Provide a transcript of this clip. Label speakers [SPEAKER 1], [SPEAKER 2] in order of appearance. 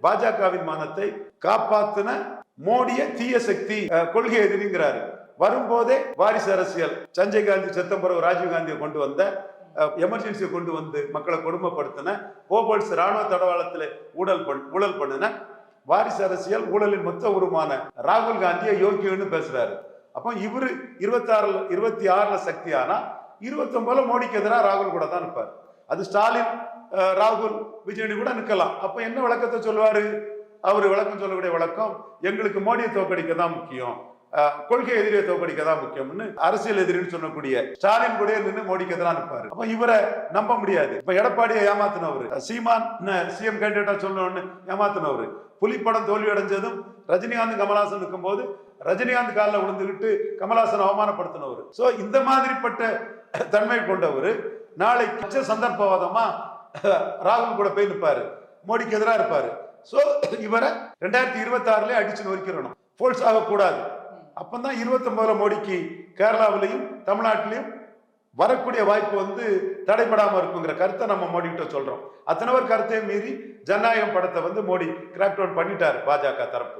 [SPEAKER 1] பாஜகவின் மானத்தை காப்பாத்தின மோடிய தீய சக்தி, கொள்கை எதிரிங்கிறாரு. வரும்போதே வாரிசு அரசியல், சஞ்சய் காந்தி செத்த பிறகு ராஜீவ் காந்தியை கொண்டு வந்த, எமர்ஜென்சியை கொண்டு வந்து மக்களை கொடுமைப்படுத்தின, போபல்ஸ் ராணுவ தடவாளத்தில் ஊழல் பண்ணின வாரிசு அரசியல் ஊழலின் மொத்த உருமான ராகுல் காந்தியை யோகியன்னு பேசுறாரு. அப்போ இவரு 26ல சக்தி ஆனா 29 மோடிக்கு எதிராக ராகுல் கூட தான் நிற்பார். அது ஸ்டாலின், ராகுல், விஜயனி கூட நிற்கலாம். அப்ப என்ன விளக்கத்தை சொல்லுவாரு? அவரு விளக்கம் சொல்லக்கூடிய விளக்கம், எங்களுக்கு மோடியை தோற்கடிக்க தான் முக்கியம், கொள்கை எதிரியை தோற்கடிக்க தான் முக்கியம்னு அரசியல் எதிரின்னு சொல்லக்கூடிய ஸ்டாலின் கூட நின்று மோடிக்கு எதிராக நிற்பாரு. அப்ப இவரை நம்ப முடியாது. இப்ப எடப்பாடியை ஏமாத்தினவரு, சீமான் சிஎம் கேண்டிடேட்டா சொல்லணும்னு ஏமாத்தினவரு, புலிப்படம் தோல்வி அடைஞ்சதும் ரஜினிகாந்த் கமல்ஹாசன் இருக்கும் போது ரஜினிகாந்த் காலில் விழுந்துகிட்டு கமல்ஹாசன் அவமானப்படுத்தினவர். சோ இந்த மாதிரிப்பட்ட தன்மை கொண்டவர் நாளைக்கு சந்தர்ப்பவாதமா ராகுல் கூட போய் நிற்பாரு, மோடிக்கு எதிராக இருப்பாரு. சோ இவரை 2026 அடிச்சு நொறுக்கிறணும், போல்ஸ் ஆகக்கூடாது. அப்பதான் 29 மோடிக்கு கேரளாவிலையும் தமிழ்நாட்டிலையும் வரக்கூடிய வாய்ப்பு தடைபடாம இருக்குங்கிற கருத்தை நம்ம மோடி கிட்ட சொல்றோம். அத்தனை பேர் கருத்தையும் மீறி ஜனநாயகம் படத்தை மோடி கிராக் டவுன் பண்ணிட்டாரு பாஜக தரப்பு.